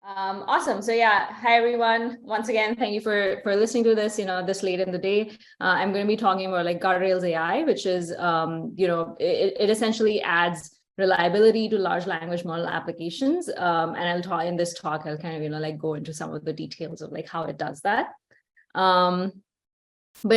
Awesome. So yeah, hi everyone. Once again, thank you for listening to this. This late in the day, I'm going to be talking about like Guardrails AI, which is it essentially adds reliability to large language model applications. And I'll talk in this talk. I'll kind of like go into some of the details of like how it does that. But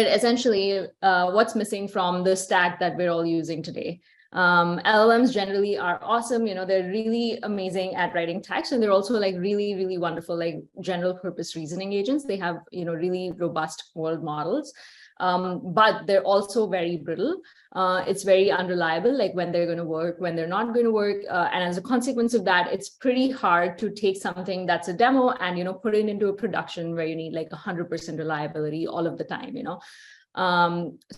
essentially, what's missing from the stack that we're all using today? LLMs generally are awesome. They're really amazing at writing text, and they're also like really, really wonderful, like general purpose reasoning agents. They have, really robust world models, but they're also very brittle. It's very unreliable, like when they're going to work, when they're not going to work. And as a consequence of that, it's pretty hard to take something that's a demo and, put it into a production where you need like 100% reliability all of the time,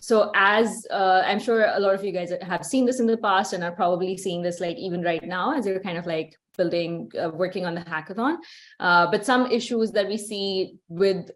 So as I'm sure a lot of you guys have seen this in the past and are probably seeing this like even right now as you're kind of like working on the hackathon. But some issues that we see with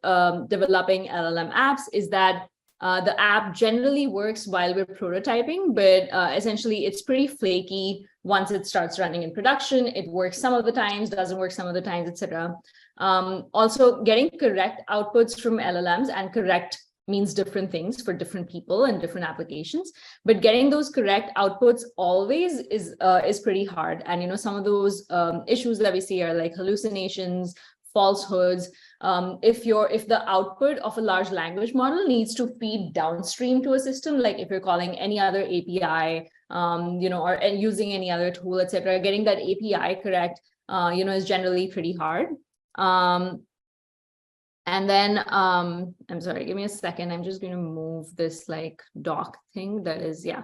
developing LLM apps is that the app generally works while we're prototyping, but essentially it's pretty flaky once it starts running in production. It works some of the times, doesn't work some of the times, etc. Also, getting correct outputs from LLMs, and correct means different things for different people and different applications, but getting those correct outputs always is pretty hard. And some of those issues that we see are like hallucinations, falsehoods. If the output of a large language model needs to feed downstream to a system, like if you're calling any other API, or using any other tool, etc., getting that API correct, is generally pretty hard. And then, I'm sorry, give me a second. I'm just going to move this like doc thing that is, yeah.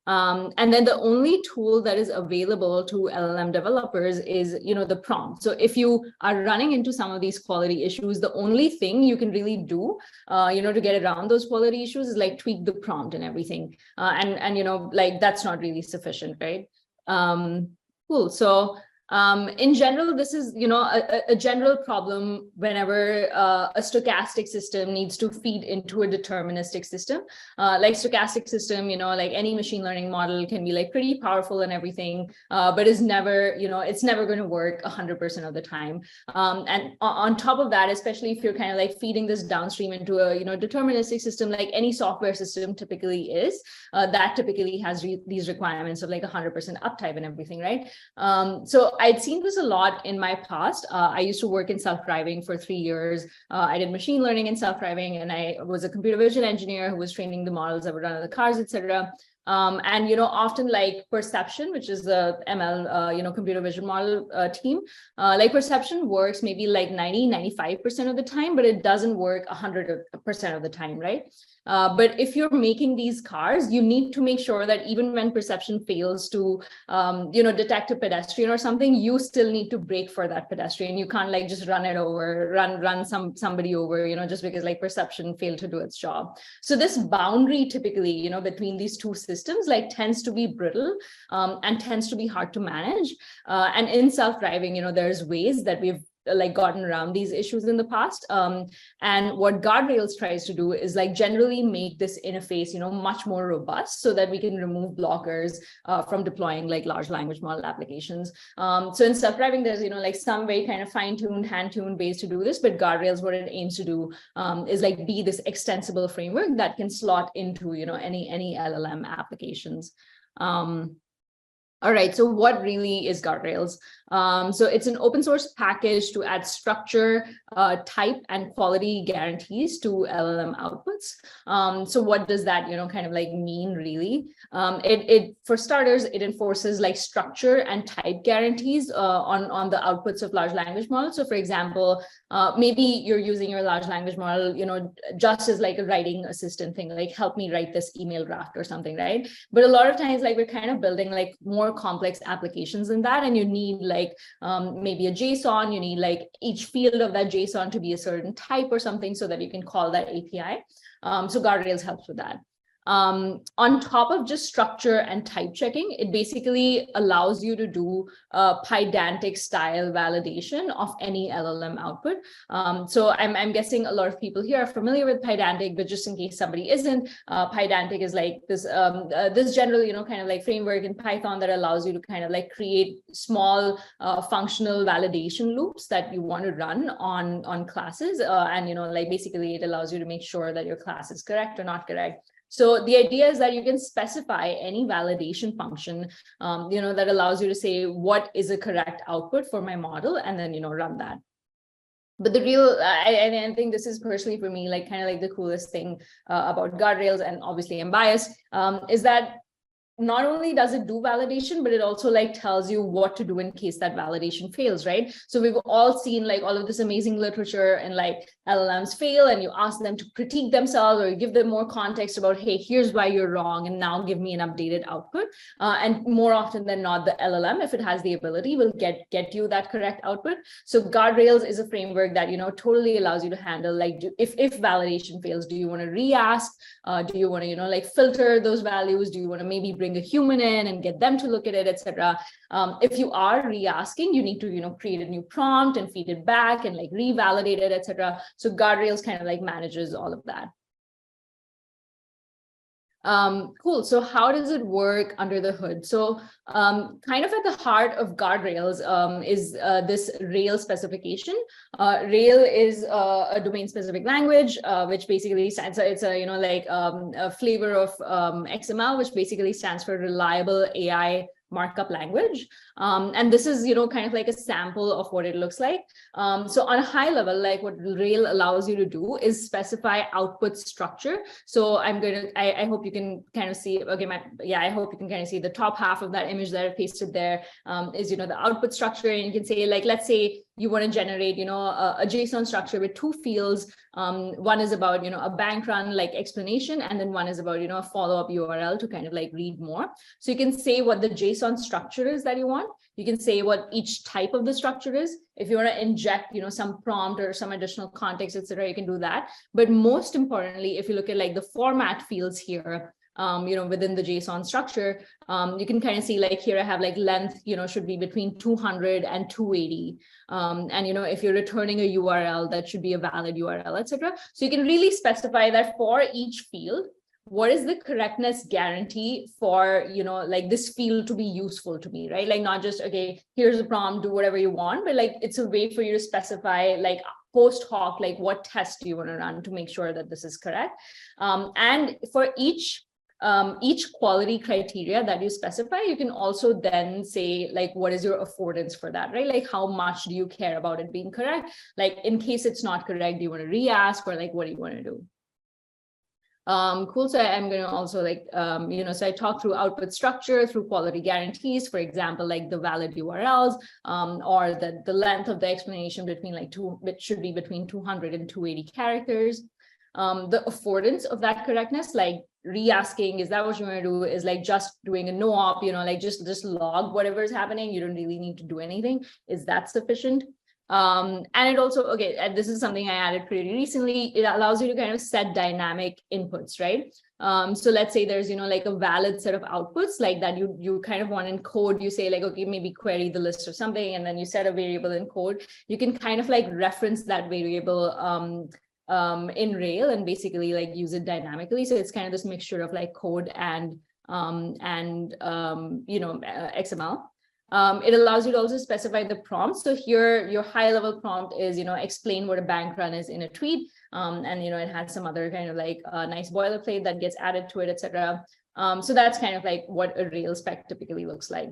And then the only tool that is available to LLM developers is, the prompt. So if you are running into some of these quality issues, the only thing you can really do, to get around those quality issues is like tweak the prompt and everything. And like that's not really sufficient, right? Cool. So in general, this is, a general problem whenever a stochastic system needs to feed into a deterministic system. Like stochastic system, like any machine learning model can be like pretty powerful and everything, but is never, it's never going to work 100% of the time. And on top of that, especially if you're kind of like feeding this downstream into a, deterministic system, like any software system typically is, that typically has these requirements of like 100% uptime and everything, right? So I'd seen this a lot in my past. I used to work in self-driving for 3 years. I did machine learning in self-driving, and I was a computer vision engineer who was training the models that would run on the cars, etc. And often like perception, which is the ML computer vision model team, like perception works maybe like 95% of the time, but it doesn't work 100% of the time, right? But if you're making these cars, you need to make sure that even when perception fails to detect a pedestrian or something, you still need to brake for that pedestrian. You can't like just run it over, run somebody over, just because like perception failed to do its job. So this boundary typically, between these two systems like tends to be brittle and tends to be hard to manage. And in self-driving, there's ways that we've like gotten around these issues in the past. And what Guardrails tries to do is like generally make this interface, much more robust so that we can remove blockers from deploying like large language model applications. So in self-driving, there's, like some very kind of fine-tuned, hand-tuned ways to do this, but Guardrails, what it aims to do is like be this extensible framework that can slot into, any LLM applications. All right, so what really is Guardrails? So it's an open source package to add structure, type, and quality guarantees to LLM outputs. So what does that, kind of like mean really? It for starters, it enforces like structure and type guarantees on the outputs of large language models. So for example, maybe you're using your large language model, just as like a writing assistant thing, like help me write this email draft or something, right? But a lot of times, like we're kind of building like more complex applications than that, and you need like maybe a JSON, you need like each field of that JSON to be a certain type or something so that you can call that API. So Guardrails helps with that. On top of just structure and type checking, it basically allows you to do Pydantic style validation of any LLM output. So I'm guessing a lot of people here are familiar with Pydantic, but just in case somebody isn't, Pydantic is like this this general, kind of like framework in Python that allows you to kind of like create small functional validation loops that you want to run on classes, and like basically it allows you to make sure that your class is correct or not correct. So the idea is that you can specify any validation function, that allows you to say what is a correct output for my model, and then, run that. But the real, I think this is personally for me, like kind of like the coolest thing about Guardrails, and obviously I'm biased, is that not only does it do validation, but it also like tells you what to do in case that validation fails, right? So we've all seen like all of this amazing literature and like LLMs fail, and you ask them to critique themselves or give them more context about, hey, here's why you're wrong, and now give me an updated output. And more often than not, the LLM, if it has the ability, will get you that correct output. So Guardrails is a framework that totally allows you to handle like if validation fails, do you want to re-ask? Do you want to like filter those values? Do you want to maybe bring a human in and get them to look at it, etc. If you are re-asking, you need to create a new prompt and feed it back and like revalidate it, etc. So Guardrails kind of like manages all of that. Cool. So how does it work under the hood? So kind of at the heart of Guardrails is this Rail specification. Rail is a domain-specific language, which basically stands, it's a flavor of XML, which basically stands for Reliable AI Markup Language. And this is, kind of like a sample of what it looks like. So on a high level, like what Rail allows you to do is specify output structure. So I hope you can kind of see, okay, I hope you can kind of see the top half of that image that I pasted there is, the output structure. And you can say, like, let's say you want to generate, a JSON structure with two fields. One is about, a bank run like explanation, and then one is about, a follow-up URL to kind of like read more. So you can say what the JSON structure is that you want. You can say what each type of the structure is. If you want to inject, some prompt or some additional context, etc., you can do that. But most importantly, if you look at like the format fields here, within the JSON structure, you can kind of see like here I have like length, should be between 200 and 280. And, if you're returning a URL, that should be a valid URL, etc. So you can really specify that for each field, what is the correctness guarantee for, like this field to be useful to me, right? Like not just, okay, here's a prompt, do whatever you want, but like it's a way for you to specify like post hoc, like what test do you want to run to make sure that this is correct. And for each quality criteria that you specify, you can also then say, like, what is your affordance for that, right? Like, how much do you care about it being correct? Like, in case it's not correct, do you want to re-ask, or like, what do you want to do? Cool. So I'm going to also like, so I talk through output structure, through quality guarantees, for example, like the valid URLs, or the length of the explanation between like it should be between 200 and 280 characters. The affordance of that correctness, like re-asking, is that what you want to do, is like just doing a no-op, like just log whatever is happening. You don't really need to do anything. Is that sufficient? And it also, okay, and this is something I added pretty recently. It allows you to kind of set dynamic inputs, right? So let's say there's, like a valid set of outputs like that you kind of want in code. You say like, okay, maybe query the list or something, and then you set a variable in code. You can kind of like reference that variable in Rail and basically like use it dynamically. So it's kind of this mixture of like code and XML. It allows you to also specify the prompt. So here, your high-level prompt is, explain what a bank run is in a tweet. And, it has some other kind of like nice boilerplate that gets added to it, etc. So that's kind of like what a Rail spec typically looks like.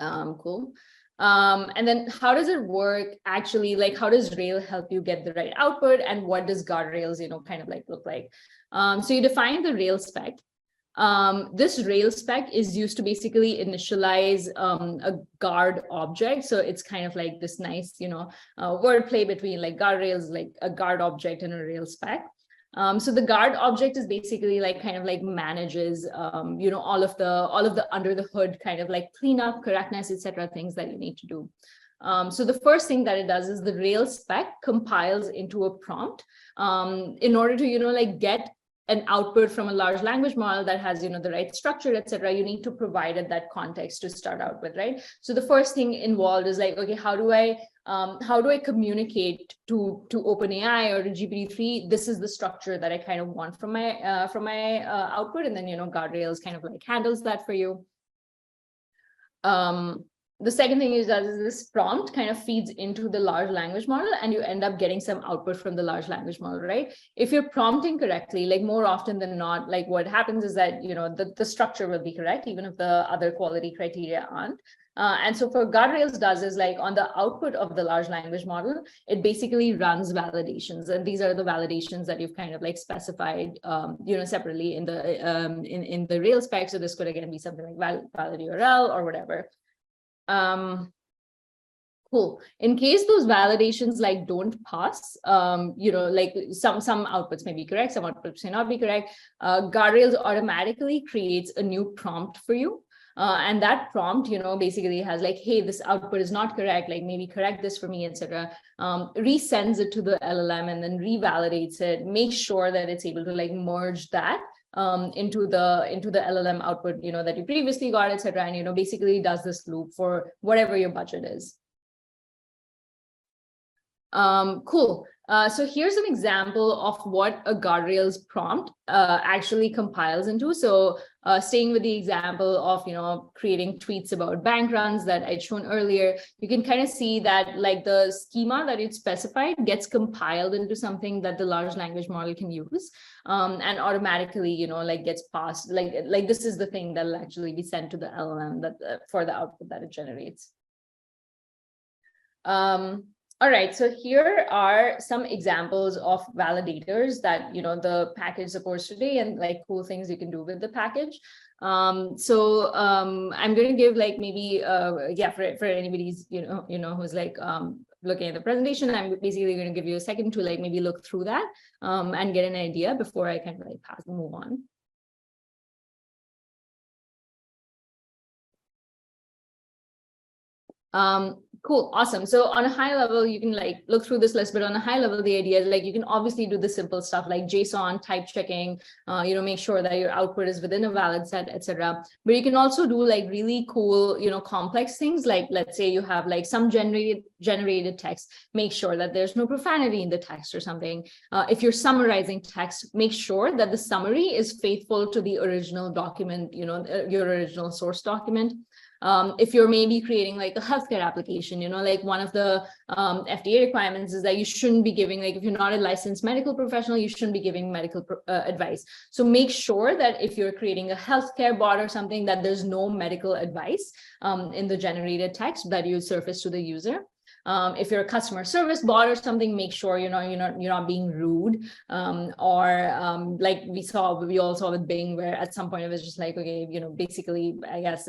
Cool. And then how does it work actually? Like, how does Rail help you get the right output? And what does Guardrails, kind of like look like? So you define the Rail spec. This Rail spec is used to basically initialize a guard object. So it's kind of like this nice, wordplay between like Guardrails, like a guard object and a Rail spec. So the guard object is basically like kind of like manages, all of the under the hood kind of like cleanup, correctness, etc. things that you need to do. So the first thing that it does is the Rail spec compiles into a prompt in order to, like get an output from a large language model that has, the right structure, etc., you need to provide it that context to start out with, right? So the first thing involved is like, okay, how do I communicate to OpenAI or to GPT-3? This is the structure that I kind of want from my output, and then Guardrails kind of like handles that for you. The second thing is that this prompt kind of feeds into the large language model, and you end up getting some output from the large language model, right? If you're prompting correctly, like more often than not, like what happens is that, the structure will be correct, even if the other quality criteria aren't. And so for Guardrails does is like on the output of the large language model, it basically runs validations. And these are the validations that you've kind of like specified, separately in the in the Rails spec. So this could again be something like valid URL or whatever. Cool. In case those validations like don't pass, like some outputs may be correct, some outputs may not be correct. Guardrails automatically creates a new prompt for you. And that prompt, basically has like, hey, this output is not correct, like maybe correct this for me, etc. Resends it to the LLM and then revalidates it, make sure that it's able to like merge that into the LLM output, that you previously got, etc. And, basically does this loop for whatever your budget is. Cool. So here's an example of what a Guardrails prompt actually compiles into. So staying with the example of, creating tweets about bank runs that I'd shown earlier, you can kind of see that like the schema that you'd specified gets compiled into something that the large language model can use, and automatically, like gets passed, like this is the thing that'll actually be sent to the LLM that for the output that it generates. All right, so here are some examples of validators that, the package supports today, and like cool things you can do with the package. I'm going to give like maybe, for anybody's, who's like looking at the presentation, I'm basically going to give you a second to like maybe look through that and get an idea before I kind of like move on. Cool, awesome. So on a high level, you can like look through this list, but on a high level, the idea is like you can obviously do the simple stuff like JSON type checking, make sure that your output is within a valid set, etc. But you can also do like really cool, complex things like, let's say you have like some generated text, make sure that there's no profanity in the text or something. If you're summarizing text, make sure that the summary is faithful to the original document, your original source document. If you're maybe creating like a healthcare application, like one of the FDA requirements is that you shouldn't be giving, like if you're not a licensed medical professional, you shouldn't be giving medical advice. So make sure that if you're creating a healthcare bot or something, that there's no medical advice in the generated text that you surface to the user. If you're a customer service bot or something, make sure you're not being rude, or like we all saw with Bing, where at some point it was just like, okay, basically, I guess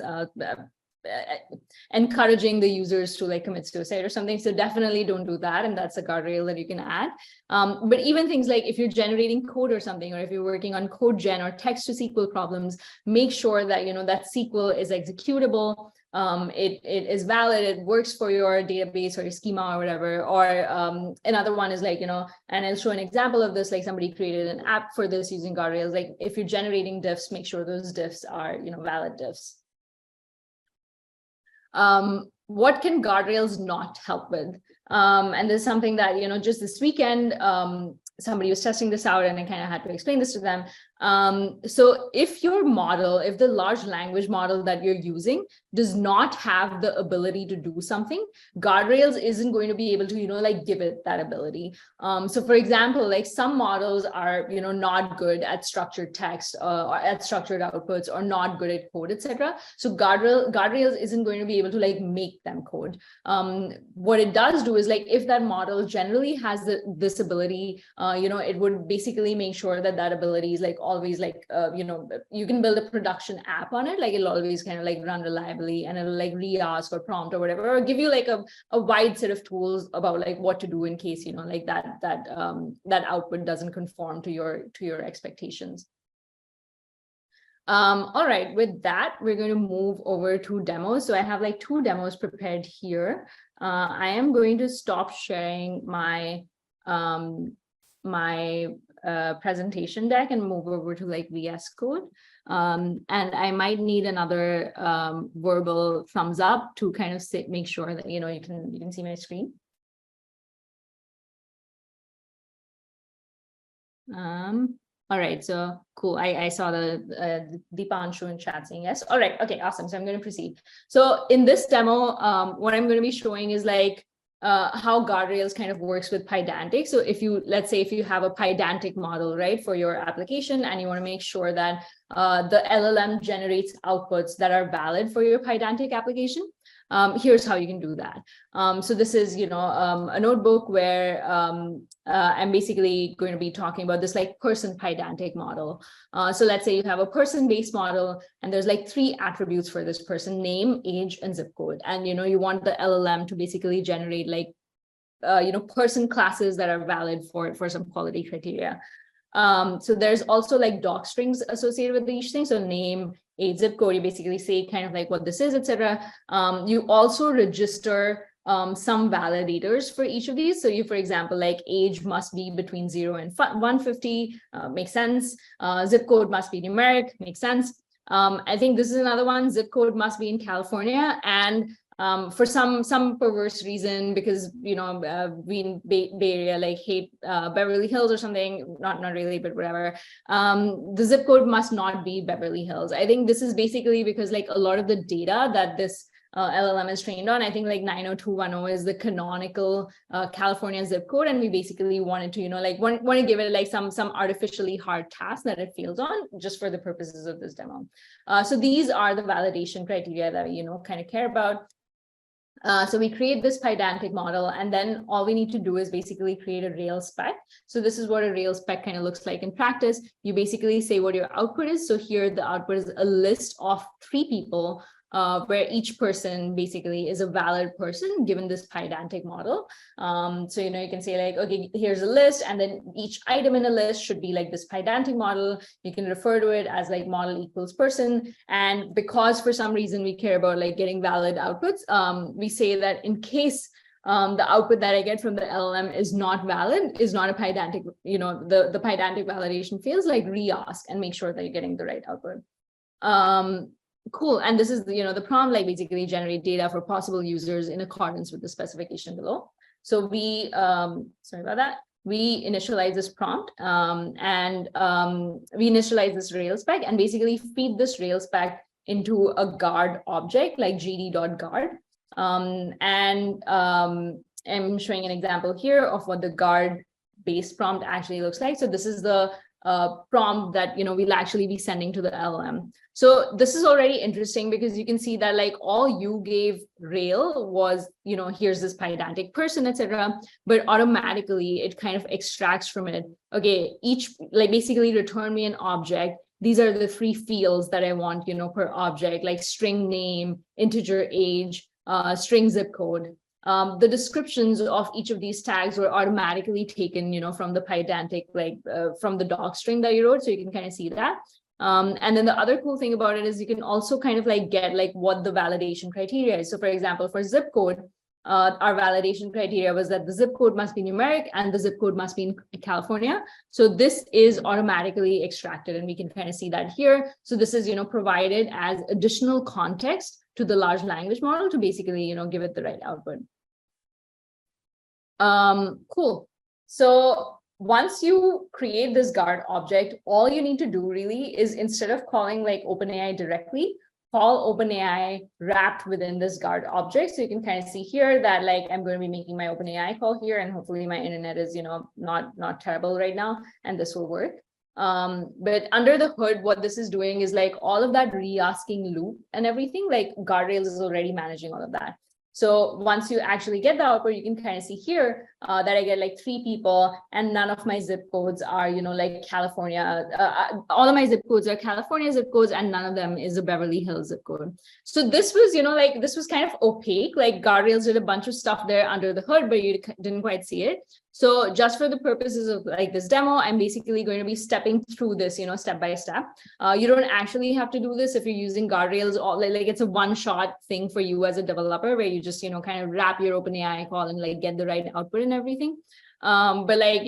encouraging the users to like commit suicide or something. So definitely don't do that, and that's a guardrail that you can add. But even things like if you're generating code or something, or if you're working on code gen or text to SQL problems, make sure that that SQL is executable. It is valid, it works for your database or your schema or whatever. Or another one is like, and I'll show an example of this, like somebody created an app for this using Guardrails. Like if you're generating diffs, make sure those diffs are, valid diffs. What can Guardrails not help with? And there's something that, just this weekend, somebody was testing this out and I kind of had to explain this to them. So if your model, if the large language model that you're using does not have the ability to do something, Guardrails isn't going to be able to, like give it that ability. So for example, like some models are, not good at structured text or at structured outputs, or not good at code, etc. So Guardrails isn't going to be able to like make them code. What it does do is like, if that model generally has this ability, it would basically make sure that that ability is like always like, you can build a production app on it, like it'll always kind of like run reliably, and it'll like re-ask or prompt or whatever, or give you like a wide set of tools about like what to do in case, like that output doesn't conform to your expectations. All right, with that, we're going to move over to demos. So I have like 2 demos prepared here. I am going to stop sharing my presentation deck and move over to like VS Code. And I might need another verbal thumbs up to kind of make sure that, you can see my screen. All right, so cool. I saw the Deepanshu in chat saying yes. All right, okay, awesome. So I'm going to proceed. So in this demo, what I'm going to be showing is like how Guardrails kind of works with Pydantic. So let's say if you have a Pydantic model, right, for your application, and you want to make sure that the LLM generates outputs that are valid for your Pydantic application, here's how you can do that. So this is, a notebook where I'm basically going to be talking about this like person Pydantic model. So let's say you have a person-based model, and there's like 3 attributes for this person: name, age, and zip code. And, you want the LLM to basically generate like, person classes that are valid for some quality criteria. So there's also like doc strings associated with each thing. So name, age, zip code, you basically say kind of like what this is, etc. You also register some validators for each of these. So for example, like age must be between 0 and 150, makes sense. Zip code must be numeric, makes sense. I think this is another one. Zip code must be in California, and for some perverse reason, because we in Bay Area like hate Beverly Hills or something, not really, but whatever, the zip code must not be Beverly Hills. I think this is basically because like a lot of the data that this LLM is trained on, I think like 90210 is the canonical California zip code, and we basically wanted to want to give it like some artificially hard task that it fails on, just for the purposes of this demo. So these are the validation criteria that we kind of care about. So we create this Pydantic model, and then all we need to do is basically create a Rails spec. So this is what a Rails spec kind of looks like in practice. You basically say what your output is. So here the output is a list of 3 people, where each person basically is a valid person given this Pydantic model. So, you can say like, okay, here's a list, and then each item in a list should be like this Pydantic model. You can refer to it as like model equals person. And because for some reason we care about like getting valid outputs, we say that in case the output that I get from the LLM is not valid, is not a Pydantic, the Pydantic validation fails, like re-ask and make sure that you're getting the right output. Cool. And this is the prompt, like basically generate data for possible users in accordance with the specification below. So we sorry about that. We initialize this prompt, and we initialize this Rails spec and basically feed this Rails spec into a guard object like gd.guard. And I'm showing an example here of what the guard base prompt actually looks like. So this is the prompt that we'll actually be sending to the LLM. So this is already interesting because you can see that like all you gave Rail was here's this Pydantic person, etc., but automatically it kind of extracts from it, okay, each like basically return me an object. These are the 3 fields that I want per object, like string name, integer age, string zip code. The descriptions of each of these tags were automatically taken, from the Pydantic, like from the doc string that you wrote. So you can kind of see that. And then the other cool thing about it is you can also kind of like get like what the validation criteria is. So for example, for zip code, our validation criteria was that the zip code must be numeric and the zip code must be in California. So this is automatically extracted, and we can kind of see that here. So this is, provided as additional context to the large language model to basically, give it the right output. Cool. So once you create this guard object, all you need to do really is, instead of calling like OpenAI directly, call OpenAI wrapped within this guard object. So you can kind of see here that like I'm going to be making my OpenAI call here, and hopefully my internet is, not terrible right now, and this will work. But under the hood, what this is doing is like all of that re-asking loop and everything, like Guardrails is already managing all of that. So once you actually get the output, you can kind of see here that I get like 3 people, and none of my zip codes are, like California. All of my zip codes are California zip codes, and none of them is a Beverly Hills zip code. So this was, this was kind of opaque. Like Guardrails did a bunch of stuff there under the hood, but you didn't quite see it. So just for the purposes of like this demo, I'm basically going to be stepping through this, step by step. You don't actually have to do this if you're using Guardrails. Like it's a one-shot thing for you as a developer, where you just, kind of wrap your OpenAI call and like get the right output and everything. But like,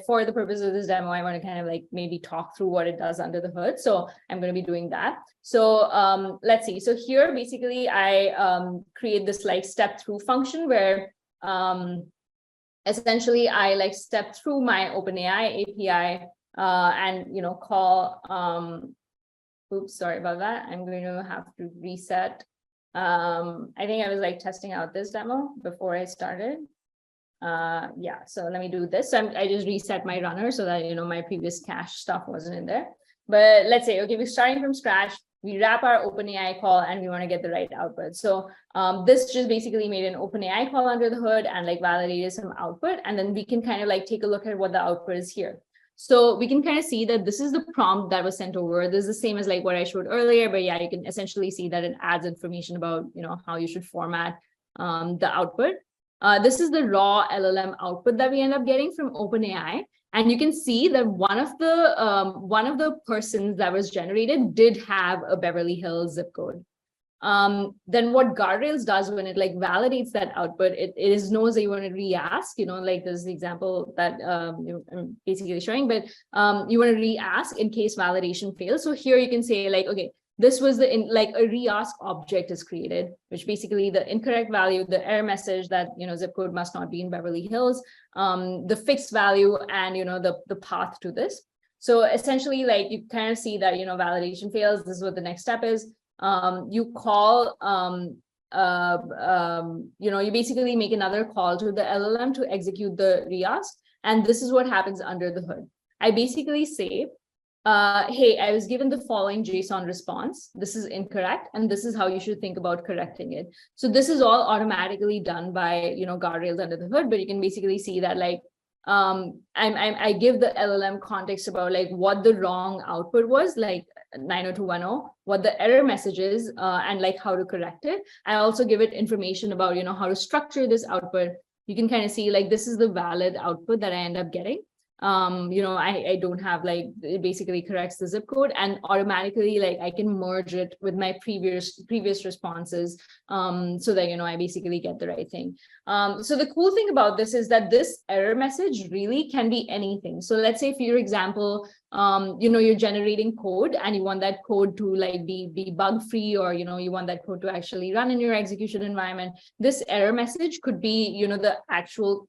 for the purpose of this demo, I want to kind of like maybe talk through what it does under the hood. So I'm going to be doing that. So let's see. So here, basically, I create this like step through function where essentially I like step through my OpenAI API and, call, oops, sorry about that. I'm going to have to reset. I think I was like testing out this demo before I started. Yeah, so let me do this. So I just reset my runner so that, my previous cache stuff wasn't in there. But let's say, okay, we're starting from scratch. We wrap our OpenAI call and we want to get the right output. So this just basically made an OpenAI call under the hood and like validated some output. And then we can kind of like take a look at what the output is here. So we can kind of see that this is the prompt that was sent over. This is the same as like what I showed earlier, but yeah, you can essentially see that it adds information about, how you should format the output. This is the raw LLM output that we end up getting from OpenAI. And you can see that one of the persons that was generated did have a Beverly Hills zip code. Then what Guardrails does when it like validates that output, it knows that you want to re-ask, like this is the example that I'm basically showing, but you want to re-ask in case validation fails. So here you can say like, okay, this was a re-ask object is created, which basically the incorrect value, the error message that, zip code must not be in Beverly Hills, the fixed value and, the path to this. So essentially like you kind of see that, validation fails. This is what the next step is. You call, you basically make another call to the LLM to execute the re-ask. And this is what happens under the hood. I basically say, hey, I was given the following JSON response. This is incorrect, and this is how you should think about correcting it. So this is all automatically done by, Guardrails under the hood, but you can basically see that like, I give the LLM context about like what the wrong output was, like 90210, what the error message is, and like how to correct it. I also give it information about, how to structure this output. You can kind of see like this is the valid output that I end up getting. I don't have like, it basically corrects the zip code and automatically like I can merge it with my previous responses so that, I basically get the right thing. So the cool thing about this is that this error message really can be anything. So let's say, for your example, you're generating code and you want that code to like be bug free, or, you want that code to actually run in your execution environment. This error message could be, the actual,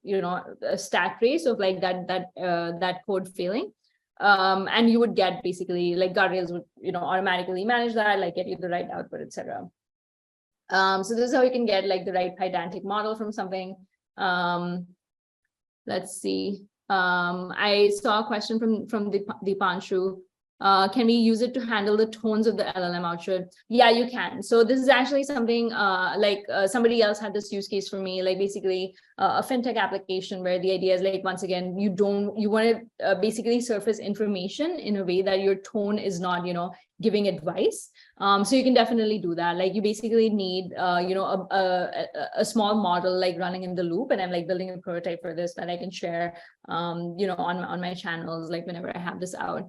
stat trace of like that code failing. And you would get basically like Guardrails would, automatically manage that, like get you the right output, etc. So this is how you can get like the right Pydantic model from something. Let's see. I saw a question from Dipanshu. Can we use it to handle the tones of the LLM output? Yeah, you can. So this is actually something somebody else had this use case for me, like basically a fintech application where the idea is like, once again, you want to basically surface information in a way that your tone is not, giving advice. So you can definitely do that. Like you basically need, a small model like running in the loop, and I'm like building a prototype for this that I can share, on my channels, like whenever I have this out.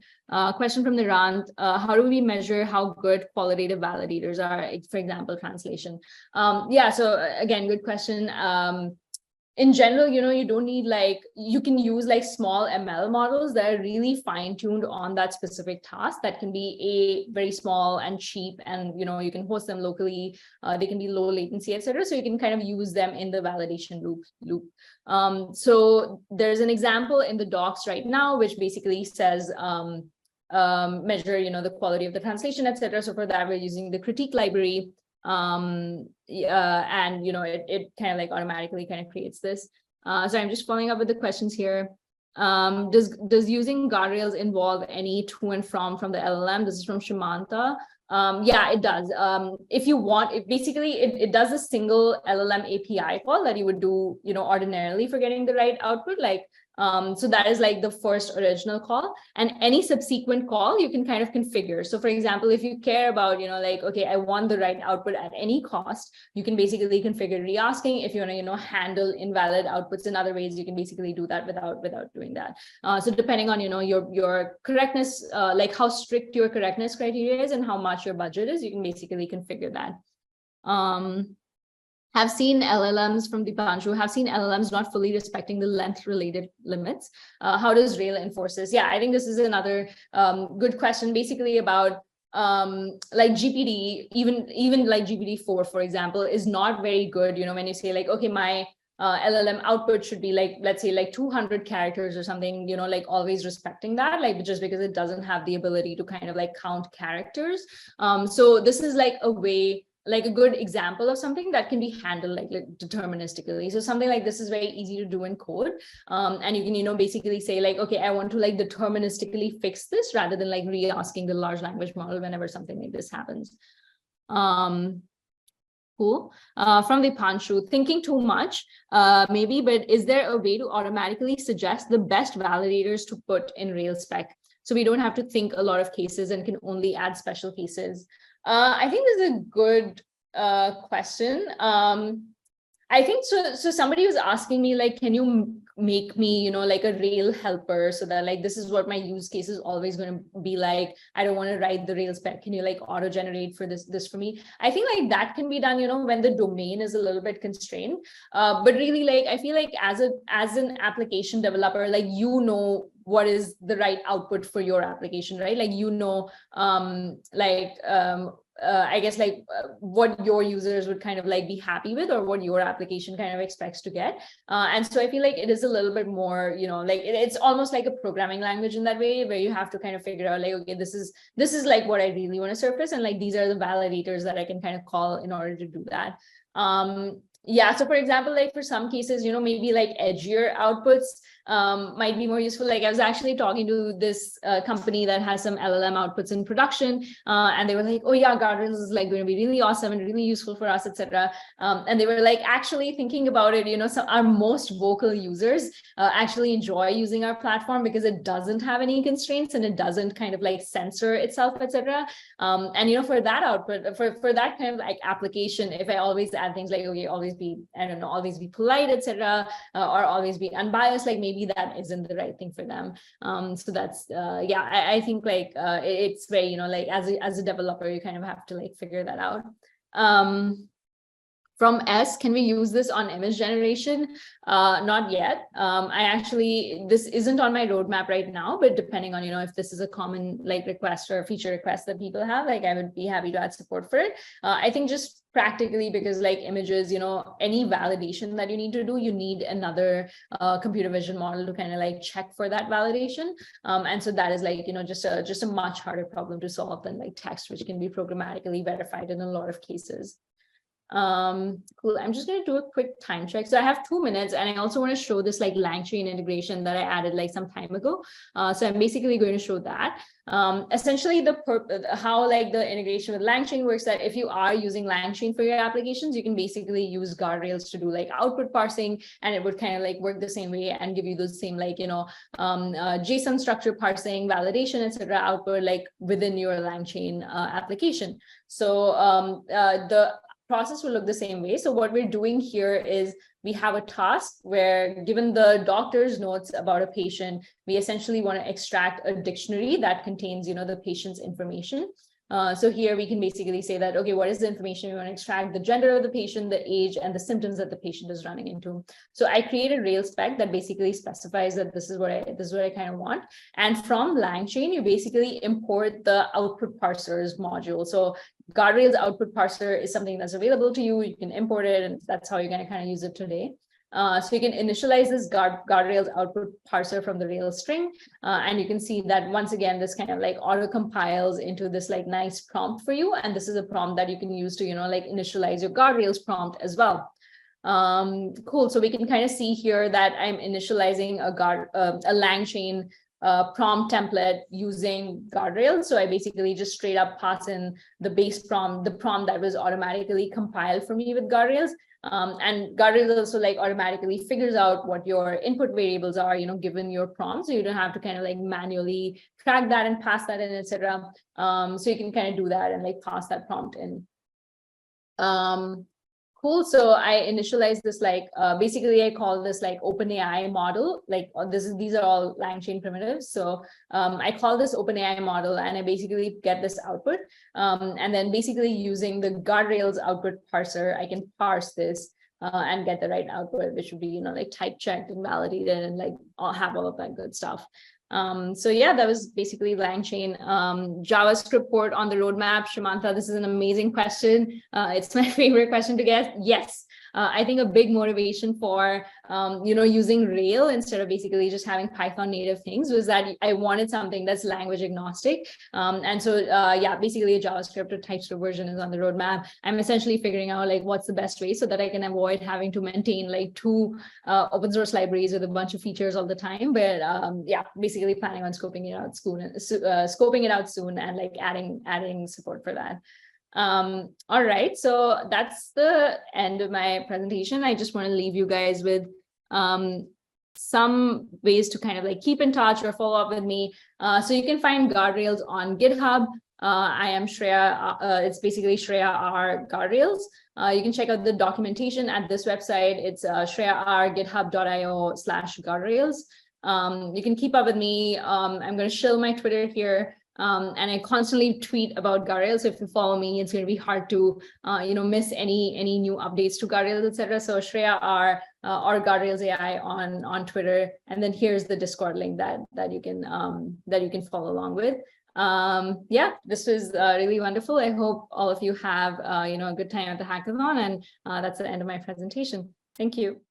Question from Nirant, how do we measure how good qualitative validators are, for example, translation? Yeah, so again, good question. In general, you don't need you can use like small ML models that are really fine-tuned on that specific task that can be very small and cheap, and you can host them locally. They can be low latency, etc. So you can kind of use them in the validation loop. So there's an example in the docs right now, which basically says measure the quality of the translation, etc. So for that, we're using the critique library. And it kind of like automatically kind of creates this. So I'm just following up with the questions here. Does using Guardrails involve any to and from the LLM? This is from Shimanta. Yeah, it does. If you want, it does a single LLM API call that you would do, ordinarily for getting the right output. So that is like the first original call, and any subsequent call you can kind of configure. So for example, if you care about, okay, I want the right output at any cost, you can basically configure re-asking. If you want to, handle invalid outputs in other ways, you can basically do that without doing that. So depending on, your correctness, like how strict your correctness criteria is and how much your budget is, you can basically configure that. have seen LLMs from Dipanshu, have seen LLMs not fully respecting the length related limits. How does Rail enforce this? Yeah, I think this is another good question, basically about like GPT, even like GPT-4, for example, is not very good, when you say like, okay, my LLM output should be like, let's say like 200 characters or something, like always respecting that, like just because it doesn't have the ability to kind of like count characters. So this is like a way, like a good example of something that can be handled like deterministically. So something like this is very easy to do in code. And you can, basically say like, okay, I want to like deterministically fix this rather than like re-asking the large language model whenever something like this happens. Cool. From Dipanshu, thinking too much, maybe, but is there a way to automatically suggest the best validators to put in Rails spec, so we don't have to think a lot of cases and can only add special cases? I think this is a good question. I think so. So somebody was asking me like, can you make me, like a Rail helper, so that like, this is what my use case is always going to be like. I don't want to write the Rails spec. Can you like auto generate for this for me? I think like that can be done, when the domain is a little bit constrained. But really, like, I feel like as an application developer, like, what is the right output for your application, right? Like, I guess like what your users would kind of like be happy with, or what your application kind of expects to get. And so I feel like it is a little bit more, like it's almost like a programming language in that way, where you have to kind of figure out like, okay, this is like what I really want to surface. And like, these are the validators that I can kind of call in order to do that. Yeah, so for example, like for some cases, maybe like edgier outputs might be more useful. Like I was actually talking to this company that has some LLM outputs in production, and they were like, oh yeah, Guardrails is like going to be really awesome and really useful for us, etc. And they were like, actually thinking about it, some our most vocal users actually enjoy using our platform because it doesn't have any constraints and it doesn't kind of like censor itself, etc. And for that output, for that kind of like application, if I always add things like, okay, always be, I don't know, always be polite, etc., or always be unbiased, like maybe that isn't the right thing for them. So that's yeah, I think like it's very, like as a developer, you kind of have to like figure that out. From S, can we use this on image generation? Not yet. This isn't on my roadmap right now, but depending on, if this is a common like request or feature request that people have, like I would be happy to add support for it. I think just practically because like images, any validation that you need to do, you need another computer vision model to kind of like check for that validation. And so that is like, just a much harder problem to solve than like text, which can be programmatically verified in a lot of cases. Cool. I'm just going to do a quick time check. So I have 2 minutes, and I also want to show this like LangChain integration that I added like some time ago. So I'm basically going to show that. Essentially, how like the integration with LangChain works, that if you are using LangChain for your applications, you can basically use Guardrails to do like output parsing, and it would kind of like work the same way and give you the same like, JSON structure parsing, validation, etc. output like within your LangChain application. So the process will look the same way. So what we're doing here is we have a task where, given the doctor's notes about a patient, we essentially want to extract a dictionary that contains, the patient's information. So here we can basically say that, okay, what is the information we want to extract? The gender of the patient, the age, and the symptoms that the patient is running into. So I created a Rails spec that basically specifies that this is what I kind of want. And from LangChain, you basically import the output parsers module. So Guardrails output parser is something that's available to you. You can import it, and that's how you're going to kind of use it today. So you can initialize this Guardrails output parser from the Rails string. And you can see that once again, this kind of like auto compiles into this like nice prompt for you. And this is a prompt that you can use to, like initialize your Guardrails prompt as well. Cool. So we can kind of see here that I'm initializing a LangChain prompt template using Guardrails. So I basically just straight up pass in the base prompt, the prompt that was automatically compiled for me with Guardrails. And Guardrails also like automatically figures out what your input variables are, given your prompt. So you don't have to kind of like manually track that and pass that in, etc. So you can kind of do that and like pass that prompt in. Cool. So I initialized this like basically I call this like OpenAI model. Like these are all LangChain primitives. So I call this OpenAI model, and I basically get this output. And then basically using the Guardrails output parser, I can parse this and get the right output, which would be like type checked and validated and like have all of that good stuff. So yeah, that was basically LangChain. JavaScript port on the roadmap. Shamantha, this is an amazing question. It's my favorite question to get. Yes. I think a big motivation for, using Rail instead of basically just having Python native things was that I wanted something that's language agnostic. And so, yeah, basically a JavaScript or TypeScript version is on the roadmap. I'm essentially figuring out like what's the best way so that I can avoid having to maintain like 2 open source libraries with a bunch of features all the time. But yeah, basically planning on scoping it out soon and like adding support for that. All right, so that's the end of my presentation. I just want to leave you guys with some ways to kind of like keep in touch or follow up with me. So you can find Guardrails on GitHub. I am Shreya. It's basically Shreya R Guardrails. You can check out the documentation at this website. It's shreya.github.io/guardrails. You can keep up with me. I'm going to shill my Twitter here. And I constantly tweet about Guardrails. So if you follow me, it's going to be hard to, miss any new updates to Guardrails, etc. So Shreya R or Guardrails.ai on Twitter. And then here's the Discord link that you can follow along with. Yeah, this was really wonderful. I hope all of you have, a good time at the hackathon. And that's the end of my presentation. Thank you.